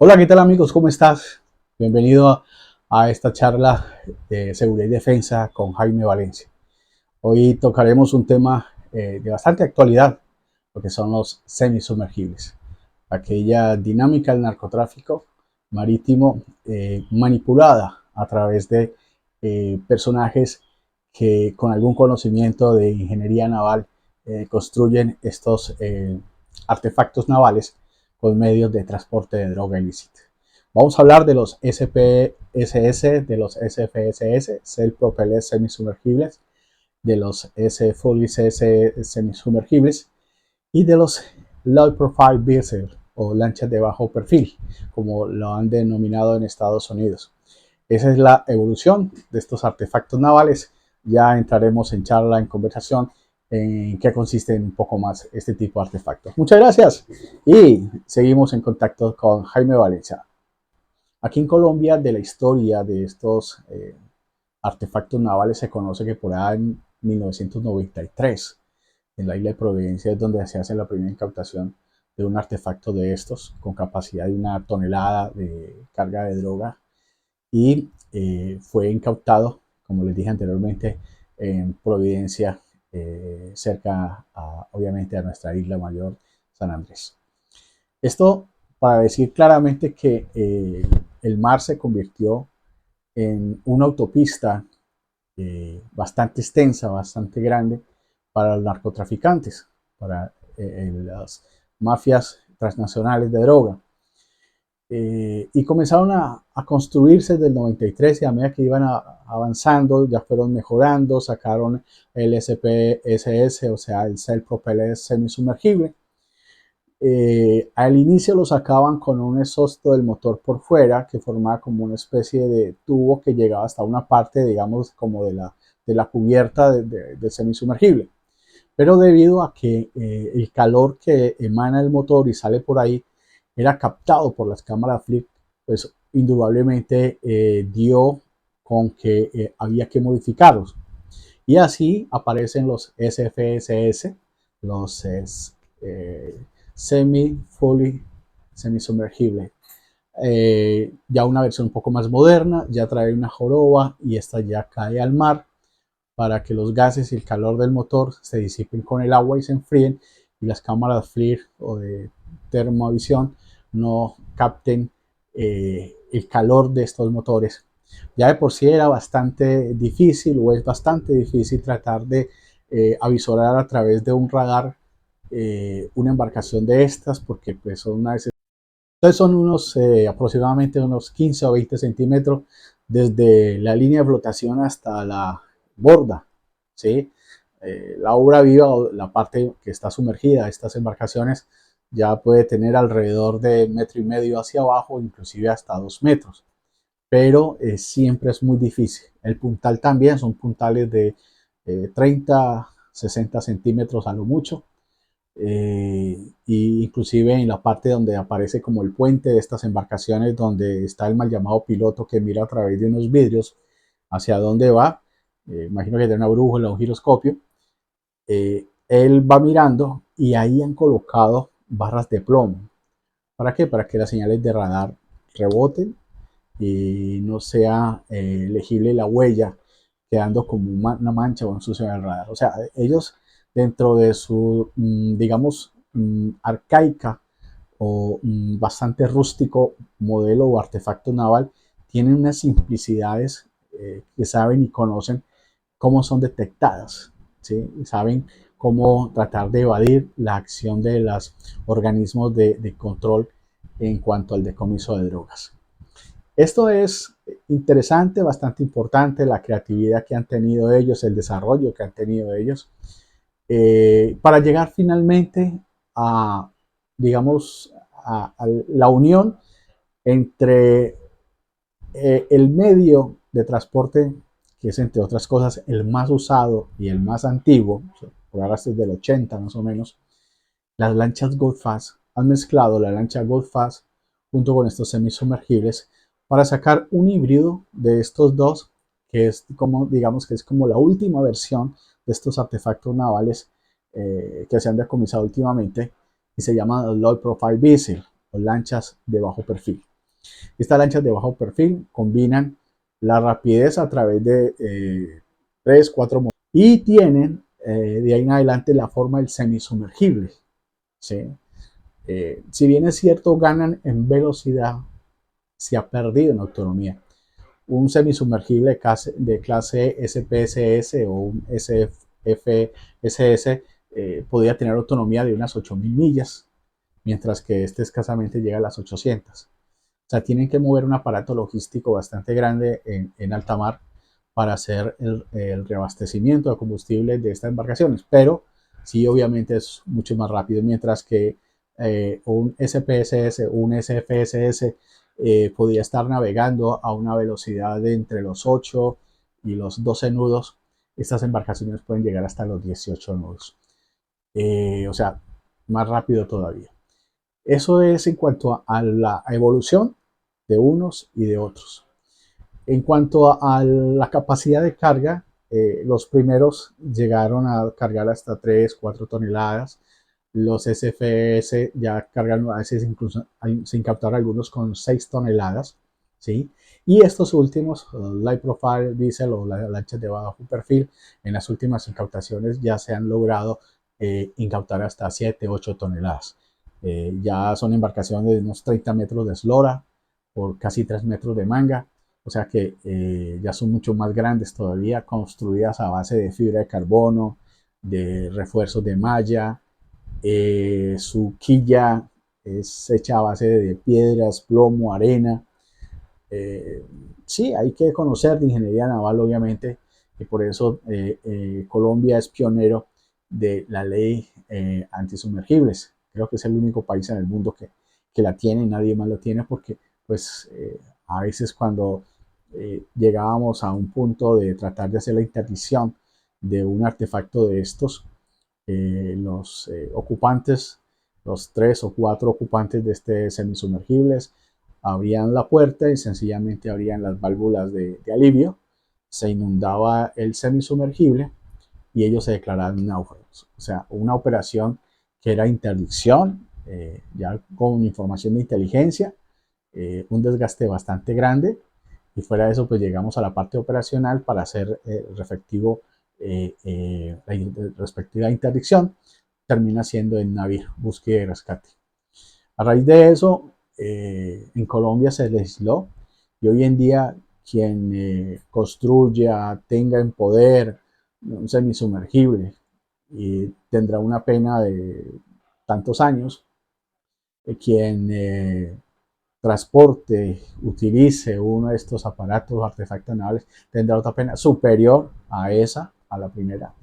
Hola, ¿qué tal amigos? ¿Cómo estás? Bienvenido a esta charla de seguridad y defensa con Jaime Valencia. Hoy tocaremos un tema de bastante actualidad, lo que son los semisumergibles, aquella dinámica del narcotráfico marítimo manipulada a través de personajes que con algún conocimiento de ingeniería naval construyen estos artefactos navales con medios de transporte de droga ilícita. Vamos a hablar de los SPSS, de los SFSS, Self Propelled Semisumergibles, de los SFULIS semisumergibles y de los Low Profile Vessels o lanchas de bajo perfil, como lo han denominado en Estados Unidos. Esa es la evolución de estos artefactos navales. Ya entraremos en charla, en conversación, en qué consiste un poco más este tipo de artefactos. Muchas gracias y seguimos en contacto con Jaime Valencia. Aquí en Colombia, de la historia de estos artefactos navales, se conoce que por ahí en 1993, en la isla de Providencia, es donde se hace la primera incautación de un artefacto de estos, con capacidad de 1 tonelada de carga de droga, y fue incautado, como les dije anteriormente, en Providencia, cerca, obviamente, a nuestra isla mayor, San Andrés. Esto para decir claramente que el mar se convirtió en una autopista bastante extensa, bastante grande para los narcotraficantes, para las mafias transnacionales de droga. Y comenzaron a construirse desde el 93 y a medida que iban avanzando, ya fueron mejorando, sacaron el SPSS, o sea, el Self Propelled Semisumergible. Al inicio lo sacaban con un exhausto del motor por fuera que formaba como una especie de tubo que llegaba hasta una parte, digamos, como de la cubierta del semisumergible. Pero debido a que el calor que emana el motor y sale por ahí era captado por las cámaras flip, pues indudablemente dio con que había que modificarlos. Y así aparecen los SFSS, los semi-fully semisumergible. Ya una versión un poco más moderna, ya trae una joroba y esta ya cae al mar para que los gases y el calor del motor se disipen con el agua y se enfríen y las cámaras FLIR o de termovisión no capten el calor de estos motores. Ya de por sí era bastante difícil o es bastante difícil tratar de avisorar a través de un radar una embarcación de estas porque pues son una entonces son unos aproximadamente unos 15 o 20 centímetros desde la línea de flotación hasta la borda, ¿sí? La obra viva o la parte que está sumergida de estas embarcaciones ya puede tener alrededor de 1,5 metros hacia abajo, inclusive hasta 2 metros, pero siempre es muy difícil. El puntal también son puntales de 30, 60 centímetros a lo mucho, y inclusive en la parte donde aparece como el puente de estas embarcaciones, donde está el mal llamado piloto que mira a través de unos vidrios hacia dónde va, imagino que tiene una brújula o un giroscopio, él va mirando y ahí han colocado barras de plomo. ¿Para qué? Para que las señales de radar reboten y no sea legible la huella, quedando como una mancha o un sucio en el radar. O sea, ellos dentro de su, digamos, arcaica o bastante rústico modelo o artefacto naval, tienen unas simplicidades que saben y conocen cómo son detectadas, ¿sí? Saben cómo tratar de evadir la acción de los organismos de control en cuanto al decomiso de drogas. Esto es interesante, bastante importante, la creatividad que han tenido ellos, el desarrollo que han tenido ellos, para llegar finalmente a, digamos, a la unión entre el medio de transporte, que es entre otras cosas el más usado y el más antiguo, por ahora desde el 80 más o menos, las lanchas Goldfast. Han mezclado la lancha Goldfast junto con estos semisumergibles para sacar un híbrido de estos dos, que es como, digamos que es como la última versión de estos artefactos navales que se han decomisado últimamente y se llaman Low Profile Vessel o lanchas de bajo perfil. Estas lanchas de bajo perfil combinan la rapidez a través de 3, 4 motores y tienen de ahí en adelante la forma del semisumergible. ¿Sí? Si bien es cierto, ganan en velocidad, se ha perdido en autonomía. Un semisumergible de clase SPSS o un SFSS podría tener autonomía de unas 8.000 millas, mientras que este escasamente llega a las 800. O sea, tienen que mover un aparato logístico bastante grande en alta mar para hacer el reabastecimiento de combustible de estas embarcaciones, pero sí, obviamente es mucho más rápido, mientras que un SPSS, un SFSS podía estar navegando a una velocidad de entre los 8 y los 12 nudos. Estas embarcaciones pueden llegar hasta los 18 nudos. O sea, más rápido todavía. Eso es en cuanto a la evolución de unos y de otros. En cuanto a la capacidad de carga, los primeros llegaron a cargar hasta 3, 4 toneladas. Los SFS ya cargan a veces incluso sin captar algunos con 6 toneladas. ¿Sí? Y estos últimos, Light Profile, Diesel o las lanchas de bajo perfil, en las últimas incautaciones ya se han logrado incautar hasta 7, 8 toneladas. Ya son embarcaciones de unos 30 metros de eslora por casi 3 metros de manga. O sea que ya son mucho más grandes todavía, construidas a base de fibra de carbono, de refuerzos de malla. Su quilla es hecha a base de piedras, plomo, arena. Eh, sí, hay que conocer de ingeniería naval, obviamente, y por eso Colombia es pionero de la ley antisumergibles. Creo que es el único país en el mundo que la tiene, nadie más lo tiene, porque pues a veces cuando llegábamos a un punto de tratar de hacer la interdicción de un artefacto de estos, los ocupantes, los 3 o 4 ocupantes de este semisumergibles, abrían la puerta y sencillamente abrían las válvulas de alivio, se inundaba el semisumergible y ellos se declaraban náufragos. O sea, una operación que era interdicción, ya con información de inteligencia, un desgaste bastante grande, y fuera de eso pues llegamos a la parte operacional para hacer la respectiva interdicción. Termina siendo en navío, búsqueda y rescate. A raíz de eso, en Colombia se legisló y hoy en día quien construya, tenga en poder un semisumergible y tendrá una pena de tantos años. Quien transporte, utilice uno de estos aparatos o artefactos navales, tendrá otra pena superior a esa, a la primera.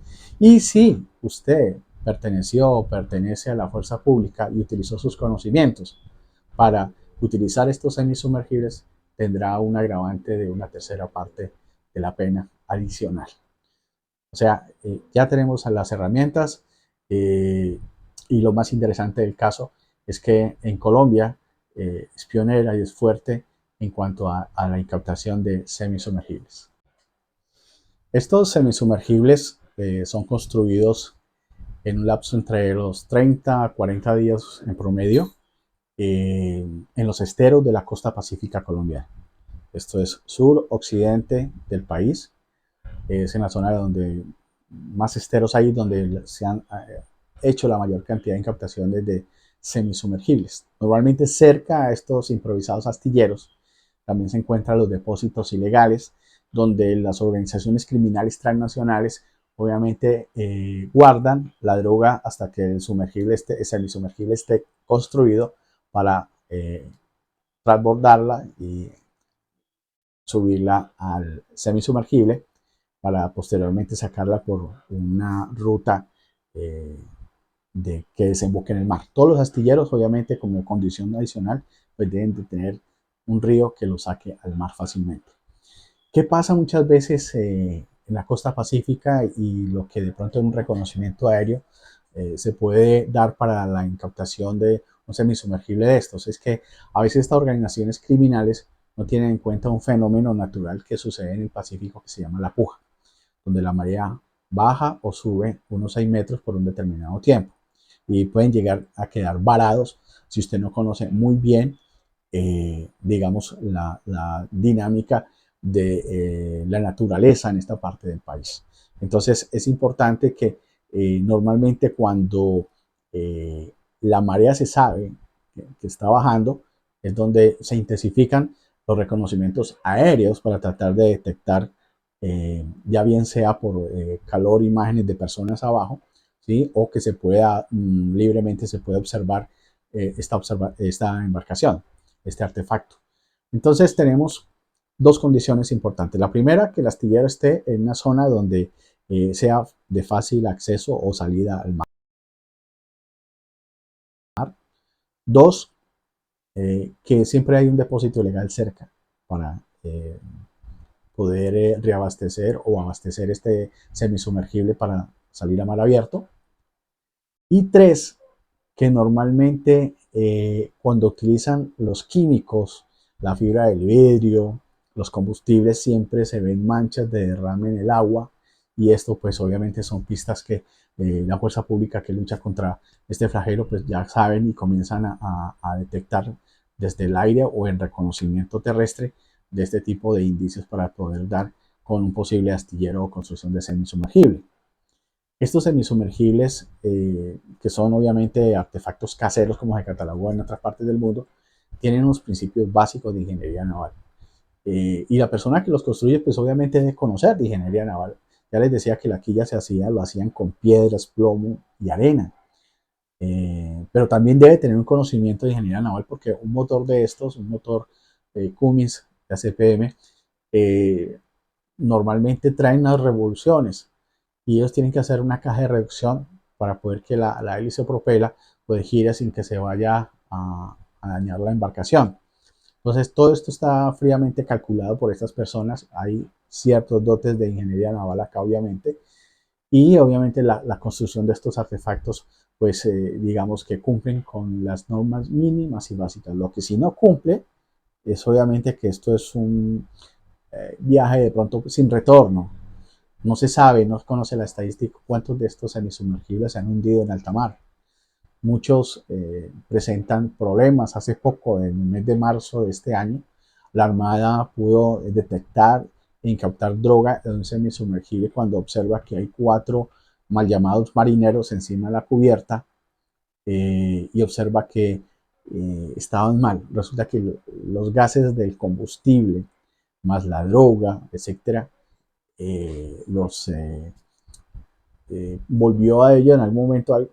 Y si usted perteneció o pertenece a la fuerza pública y utilizó sus conocimientos para utilizar estos semisumergibles, tendrá un agravante de una tercera parte de la pena adicional. O sea, ya tenemos las herramientas y lo más interesante del caso es que en Colombia es pionera y es fuerte en cuanto a la incautación de semisumergibles. Estos semisumergibles son construidos en un lapso entre los 30 a 40 días en promedio en los esteros de la costa pacífica colombiana. Esto es sur-occidente del país. Es en la zona donde más esteros hay, donde se han hecho la mayor cantidad de incautaciones de semisumergibles. Normalmente cerca a estos improvisados astilleros también se encuentran los depósitos ilegales, donde las organizaciones criminales transnacionales obviamente guardan la droga hasta que el semisumergible esté construido para transbordarla y subirla al semisumergible para posteriormente sacarla por una ruta que desemboque en el mar. Todos los astilleros, obviamente, como condición adicional, pues deben de tener un río que lo saque al mar fácilmente. ¿Qué pasa muchas veces en la costa pacífica y lo que de pronto en un reconocimiento aéreo se puede dar para la incautación de un semisumergible de estos? Es que a veces estas organizaciones criminales no tienen en cuenta un fenómeno natural que sucede en el Pacífico que se llama la puja, donde la marea baja o sube unos 6 metros por un determinado tiempo y pueden llegar a quedar varados si usted no conoce muy bien digamos, la dinámica de la naturaleza en esta parte del país. Entonces es importante que normalmente cuando la marea se sabe que está bajando, es donde se intensifican los reconocimientos aéreos para tratar de detectar, ya bien sea por calor, imágenes de personas abajo, ¿sí? O que se pueda libremente se puede observar esta embarcación, este artefacto. Entonces tenemos dos condiciones importantes. La primera, que el astillero esté en una zona donde sea de fácil acceso o salida al mar. Dos, que siempre hay un depósito legal cerca para poder reabastecer o abastecer este semisumergible para salir a mar abierto. Y tres, que normalmente cuando utilizan los químicos, la fibra del vidrio, los combustibles, siempre se ven manchas de derrame en el agua, y esto pues obviamente son pistas que la fuerza pública que lucha contra este flagelo pues ya saben y comienzan a detectar desde el aire o en reconocimiento terrestre de este tipo de indicios para poder dar con un posible astillero o construcción de semisumergible. Estos semisumergibles, que son obviamente artefactos caseros como se catalogó en otras partes del mundo, tienen unos principios básicos de ingeniería naval. Y la persona que los construye, pues obviamente debe conocer de ingeniería naval. Ya les decía que la quilla lo hacían con piedras, plomo y arena. Pero también debe tener un conocimiento de ingeniería naval porque un motor de estos, un motor Cummins de ACPM, normalmente traen unas revoluciones y ellos tienen que hacer una caja de reducción para poder que la hélice propela pues gire sin que se vaya a dañar la embarcación. Entonces todo esto está fríamente calculado por estas personas. Hay ciertos dotes de ingeniería naval acá obviamente, y obviamente la construcción de estos artefactos pues digamos que cumplen con las normas mínimas y básicas. Lo que sí no cumple es obviamente que esto es un viaje de pronto sin retorno. No se sabe, no se conoce la estadística cuántos de estos semisumergibles se han hundido en alta mar. Muchos presentan problemas. Hace poco, en el mes de marzo de este año, la Armada pudo detectar e incautar droga en un semisumergible cuando observa que hay 4 mal llamados marineros encima de la cubierta, y observa que estaban mal. Resulta que los gases del combustible más la droga, etcétera, los volvió a ello en algún momento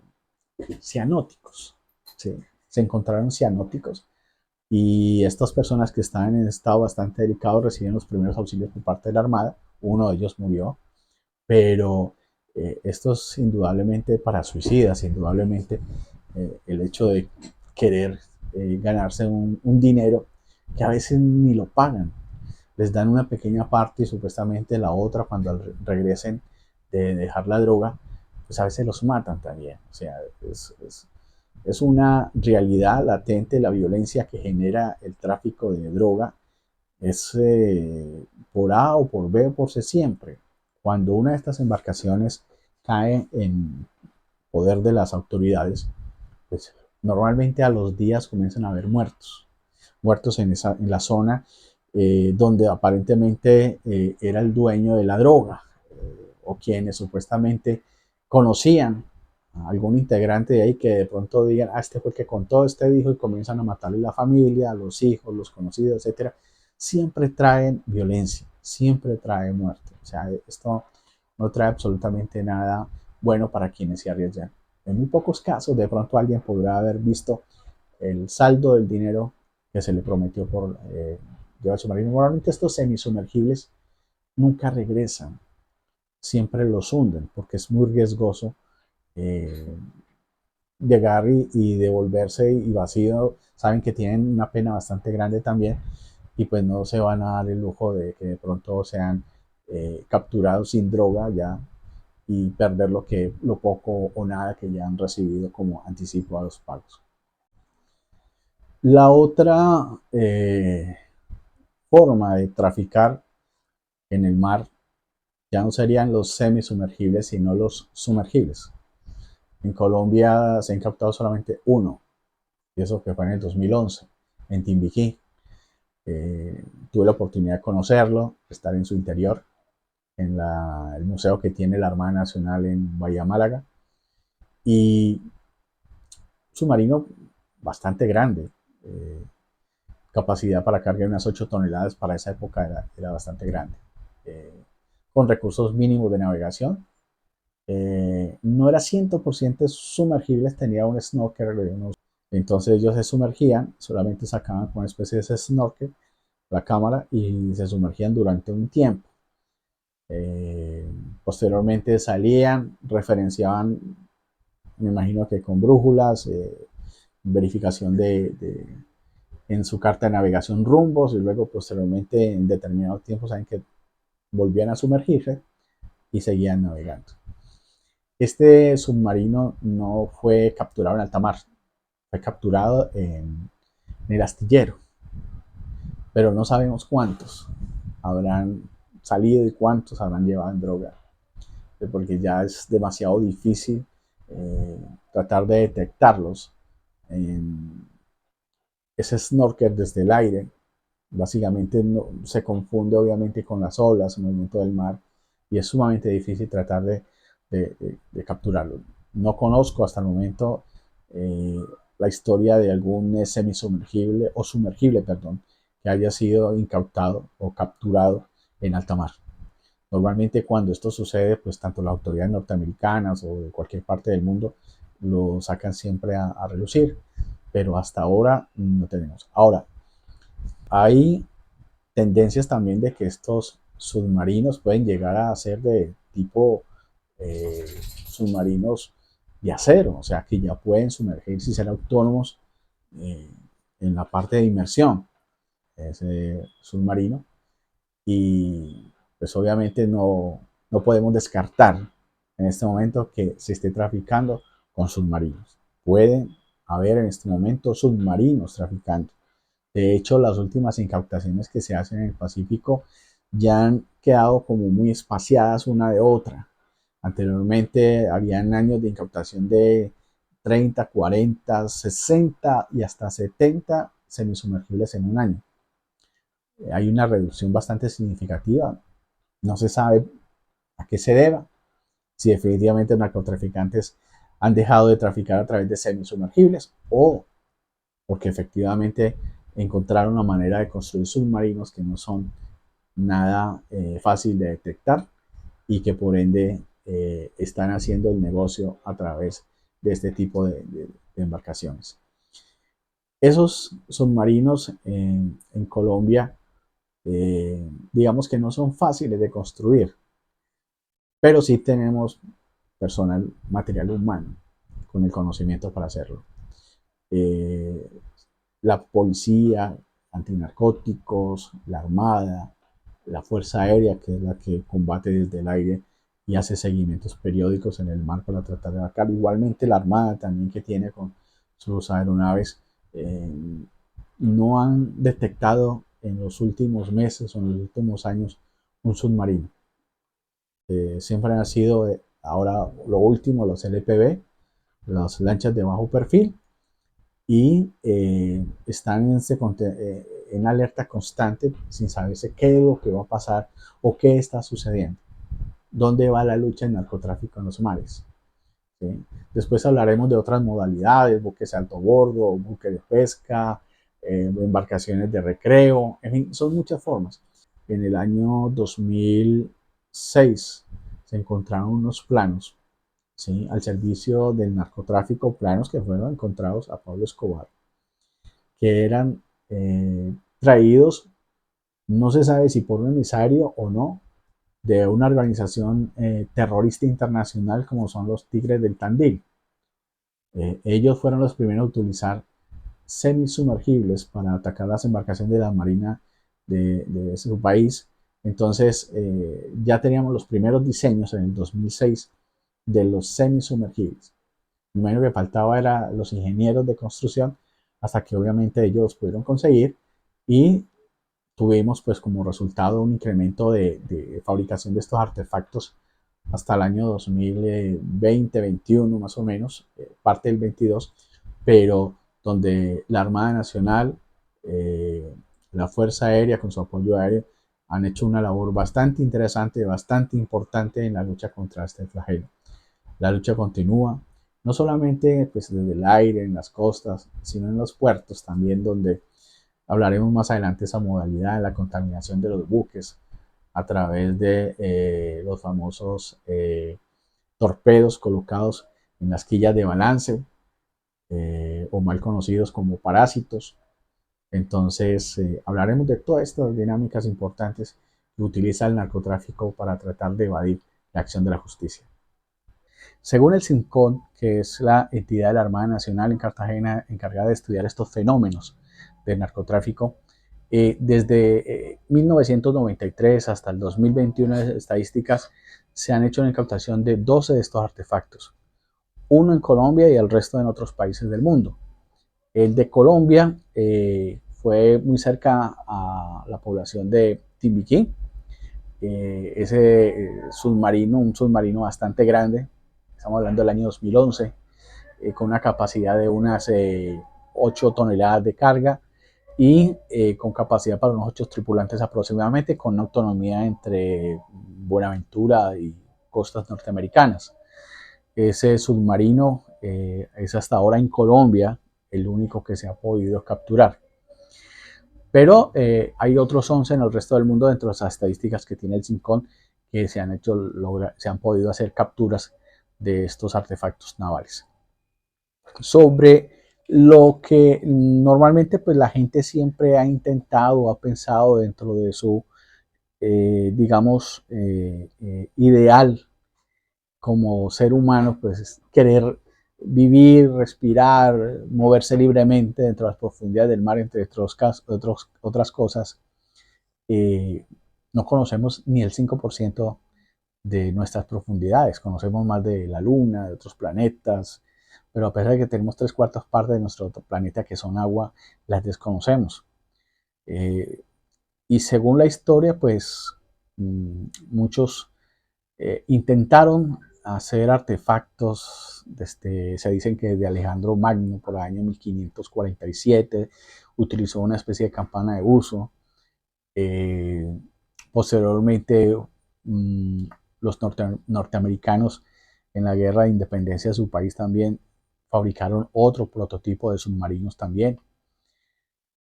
cianóticos. ¿Sí? Se encontraron cianóticos y estas personas que estaban en estado bastante delicado reciben los primeros auxilios por parte de la Armada. Uno de ellos murió, pero esto es indudablemente para suicidas, indudablemente el hecho de querer ganarse un dinero que a veces ni lo pagan. Les dan una pequeña parte y supuestamente la otra cuando regresen de dejar la droga, pues a veces los matan también. O sea, es una realidad latente la violencia que genera el tráfico de droga. Es por A o por B o por C siempre. Cuando una de estas embarcaciones cae en poder de las autoridades, pues normalmente a los días comienzan a haber muertos. Muertos en la zona donde aparentemente era el dueño de la droga, o quienes supuestamente conocían a algún integrante de ahí que de pronto digan, este fue el que contó, este dijo, y comienzan a matarle a la familia, a los hijos, los conocidos, etcétera. Siempre traen violencia, siempre trae muerte. O sea, esto no trae absolutamente nada bueno para quienes se arriesgan. En muy pocos casos, de pronto alguien podrá haber visto el saldo del dinero que se le prometió por llevar submarino. Normalmente estos semisumergibles nunca regresan, siempre los hunden porque es muy riesgoso eh, llegar y devolverse y vacío. Saben que tienen una pena bastante grande también y pues no se van a dar el lujo de que de pronto sean capturados sin droga ya y perder lo poco o nada que ya han recibido como anticipo a los pagos. La otra forma de traficar en el mar ya no serían los semisumergibles, sino los sumergibles. En Colombia se han captado solamente uno, y eso que fue en el 2011. en Timbiquí. Tuve la oportunidad de conocerlo, estar en su interior, en el museo que tiene la Armada Nacional en Bahía Málaga. Y submarino bastante grande, capacidad para carga de unas 8 toneladas para esa época era bastante grande, con recursos mínimos de navegación. No era 100% sumergible, tenía un snorkel de unos. Entonces ellos se sumergían, solamente sacaban con una especie de snorkel la cámara y se sumergían durante un tiempo. Eh, Posteriormente salían, referenciaban, me imagino que con brújulas, verificación en su carta de navegación rumbos y luego posteriormente en determinados tiempos saben que volvían a sumergirse y seguían navegando. Este submarino no fue capturado en alta mar, fue capturado en el astillero, pero no sabemos cuántos habrán salido y cuántos habrán llevado en droga, porque ya es demasiado difícil tratar de detectarlos. En ese snorkel desde el aire básicamente no, se confunde obviamente con las olas, el movimiento del mar, y es sumamente difícil tratar de capturarlo. No conozco hasta el momento eh, la historia de algún semisumergible o sumergible, perdón, que haya sido incautado o capturado en alta mar. Normalmente cuando esto sucede, pues tanto las autoridades norteamericanas o de cualquier parte del mundo lo sacan siempre a relucir, pero hasta ahora no tenemos. Ahora, hay tendencias también de que estos submarinos pueden llegar a ser de tipo eh, submarinos de acero, o sea que ya pueden sumergirse y ser autónomos eh, en la parte de inmersión, ese submarino, y pues obviamente no podemos descartar en este momento que se esté traficando con submarinos. Pueden haber en este momento submarinos traficando. De hecho, las últimas incautaciones que se hacen en el Pacífico ya han quedado como muy espaciadas una de otra. Anteriormente habían años de incautación de 30, 40, 60 y hasta 70 semisumergibles en un año. Hay una reducción bastante significativa. No se sabe a qué se deba, si definitivamente los narcotraficantes han dejado de traficar a través de semisumergibles o porque efectivamente encontraron una manera de construir submarinos que no son nada fácil de detectar y que por ende están haciendo el negocio a través de este tipo de embarcaciones. Esos submarinos en Colombia, digamos que no son fáciles de construir, pero sí tenemos personal, material humano con el conocimiento para hacerlo. Eh, la policía, antinarcóticos, la armada, la fuerza aérea, que es la que combate desde el aire y hace seguimientos periódicos en el mar para tratar de abarcar. Igualmente la armada también que tiene con sus aeronaves, eh, no han detectado en los últimos meses o en los últimos años un submarino. Siempre han sido ahora lo último, los LPB, las lanchas de bajo perfil, y están en alerta constante sin saberse qué es lo que va a pasar o qué está sucediendo. ¿Dónde va la lucha en narcotráfico en los mares? ¿Sí? Después hablaremos de otras modalidades, buques de alto bordo, buques de pesca, embarcaciones de recreo, en fin, son muchas formas. En el año 2006 se encontraron unos planos, ¿sí?, al servicio del narcotráfico, planos que fueron encontrados a Pablo Escobar, que eran traídos, no se sabe si por un emisario o no, de una organización terrorista internacional como son los Tigres del Tandil. Ellos fueron los primeros a utilizar semisumergibles para atacar las embarcaciones de la Marina de su país. Entonces ya teníamos los primeros diseños en el 2006 de los semisumergibles. Lo menos que faltaba era los ingenieros de construcción, hasta que obviamente ellos los pudieron conseguir y tuvimos pues como resultado un incremento de fabricación de estos artefactos hasta el año 2020-21 más o menos, parte del 22, pero donde la Armada Nacional la Fuerza Aérea con su apoyo aéreo han hecho una labor bastante interesante, bastante importante en la lucha contra este flagelo. La lucha continúa, no solamente pues, desde el aire, en las costas, sino en los puertos también, donde hablaremos más adelante de esa modalidad de la contaminación de los buques a través de los famosos torpedos colocados en las quillas de balance o mal conocidos como parásitos. Entonces, hablaremos de todas estas dinámicas importantes que utiliza el narcotráfico para tratar de evadir la acción de la justicia. Según el CINCON, que es la entidad de la Armada Nacional en Cartagena encargada de estudiar estos fenómenos del narcotráfico, desde 1993 hasta el 2021, estadísticas se han hecho en incautación de 12 de estos artefactos, uno en Colombia y el resto en otros países del mundo. El de Colombia fue muy cerca a la población de Timbiquí, ese submarino, un submarino bastante grande, estamos hablando del año 2011, con una capacidad de unas 8 toneladas de carga y con capacidad para unos 8 tripulantes aproximadamente, con una autonomía entre Buenaventura y costas norteamericanas. Ese submarino es hasta ahora en Colombia el único que se ha podido capturar. Pero hay otros 11 en el resto del mundo dentro de las estadísticas que tiene el CINCON que se han podido hacer capturas de estos artefactos navales. Sobre lo que normalmente pues la gente siempre ha intentado, ha pensado dentro de su, digamos, ideal como ser humano, pues querer vivir, respirar, moverse libremente dentro de las profundidades del mar, entre otras cosas. No conocemos ni el 5% de nuestras profundidades, conocemos más de la Luna, de otros planetas, pero a pesar de que tenemos 3/4 de nuestro planeta que son agua, las desconocemos. Y según la historia, pues muchos intentaron hacer artefactos, se dicen que de Alejandro Magno por el año 1547, utilizó una especie de campana de uso. Posteriormente, los norteamericanos en la guerra de independencia de su país también fabricaron otro prototipo de submarinos también.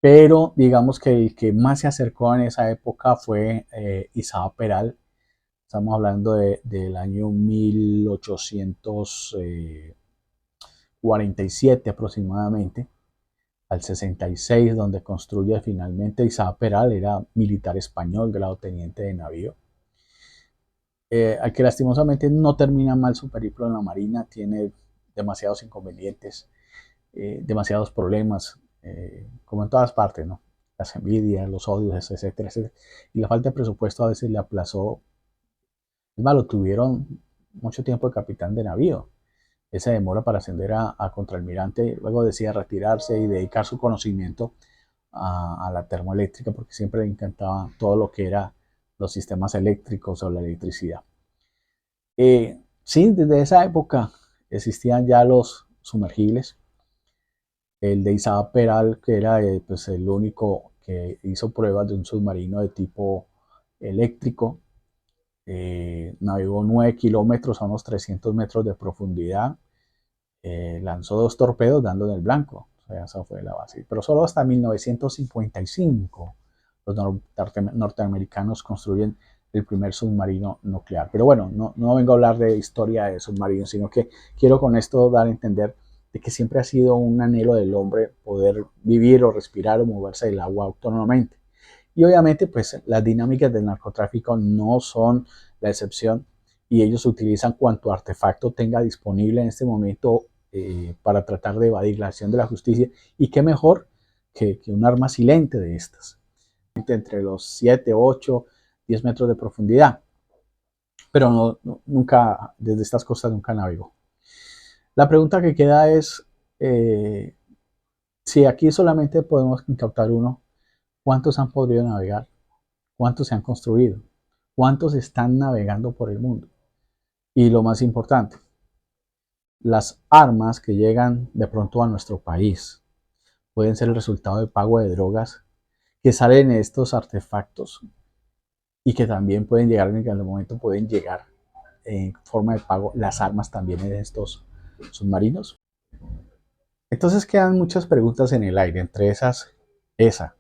Pero digamos que el que más se acercó en esa época fue Isao Peral. Estamos hablando del año 1847 aproximadamente, al 66, donde construye finalmente Isao Peral, era militar español, grado teniente de navío. Al que lastimosamente no termina mal su periplo en la Marina, tiene demasiados inconvenientes, demasiados problemas, como en todas partes, ¿no? Las envidias, los odios, etcétera, etcétera. Y la falta de presupuesto a veces le aplazó. Es más, lo tuvieron mucho tiempo de capitán de navío. Esa demora para ascender a contraalmirante, luego decide retirarse y dedicar su conocimiento a la termoeléctrica, porque siempre le encantaba todo lo que era los sistemas eléctricos o la electricidad. Sí, desde esa época existían ya los sumergibles. El de Isao Peral, que era pues el único que hizo pruebas de un submarino de tipo eléctrico, navegó 9 kilómetros a unos 300 metros de profundidad, lanzó 2 torpedos dando en el blanco. O sea, esa fue la base. Pero solo hasta 1955 los norteamericanos construyen el primer submarino nuclear. Pero bueno, no vengo a hablar de historia de submarinos, sino que quiero con esto dar a entender de que siempre ha sido un anhelo del hombre poder vivir o respirar o moverse del agua autónomamente. Y obviamente, pues las dinámicas del narcotráfico no son la excepción y ellos utilizan cuanto artefacto tenga disponible en este momento para tratar de evadir la acción de la justicia. Y qué mejor que un arma silente de estas, entre los 7, 8, 10 metros de profundidad. Pero nunca, desde estas costas nunca navegó. La pregunta que queda es, si aquí solamente podemos incautar uno, ¿cuántos han podido navegar? ¿Cuántos se han construido? ¿Cuántos están navegando por el mundo? Y lo más importante, las armas que llegan de pronto a nuestro país, pueden ser el resultado de pago de drogas que salen en estos artefactos y que también pueden llegar, en el momento pueden llegar en forma de pago las armas también en estos submarinos. Entonces quedan muchas preguntas en el aire, entre esas, esa,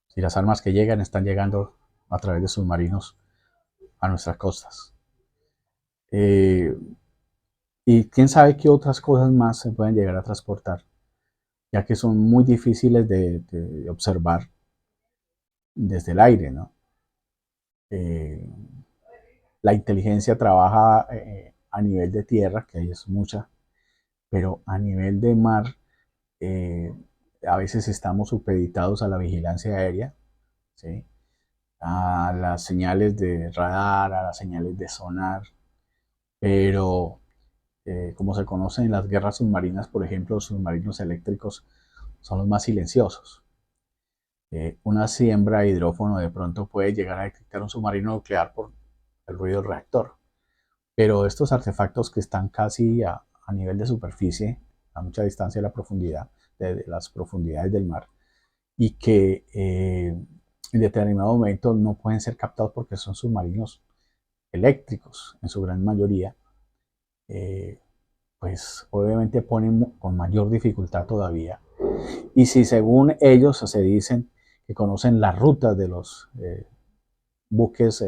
si las armas que llegan están llegando a través de submarinos a nuestras costas. Eh, y quién sabe qué otras cosas más se pueden llegar a transportar, ya que son muy difíciles de observar desde el aire, ¿no? Eh, la inteligencia trabaja a nivel de tierra, que ahí es mucha, pero a nivel de mar, eh, a veces estamos supeditados a la vigilancia aérea, ¿sí? A las señales de radar, a las señales de sonar, pero como se conoce en las guerras submarinas, por ejemplo, los submarinos eléctricos son los más silenciosos. Una siembra de hidrófono de pronto puede llegar a detectar un submarino nuclear por el ruido del reactor, pero estos artefactos que están casi a nivel de superficie, a mucha distancia de la profundidad, de las profundidades del mar, y que en determinado momento no pueden ser captados porque son submarinos eléctricos en su gran mayoría, eh, pues obviamente ponen con mayor dificultad todavía. Y si según ellos se dicen que conocen las rutas de los buques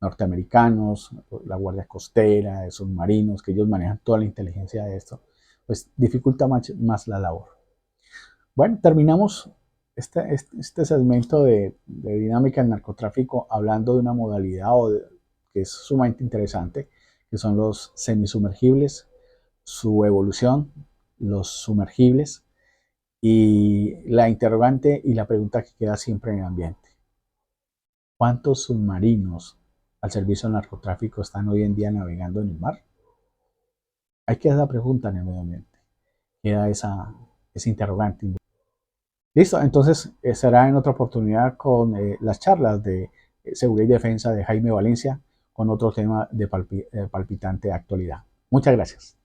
norteamericanos, la Guardia Costera, submarinos, que ellos manejan toda la inteligencia de esto, pues dificulta más la labor. Bueno, terminamos este segmento de dinámica del narcotráfico hablando de una modalidad que es sumamente interesante, que son los semisumergibles, su evolución, los sumergibles y la interrogante y la pregunta que queda siempre en el ambiente. ¿Cuántos submarinos al servicio del narcotráfico están hoy en día navegando en el mar? Hay que hacer la pregunta en el medio ambiente. Queda ese interrogante. Listo, entonces será en otra oportunidad con las charlas de seguridad y defensa de Jaime Valencia con otro tema de palpitante actualidad. Muchas gracias.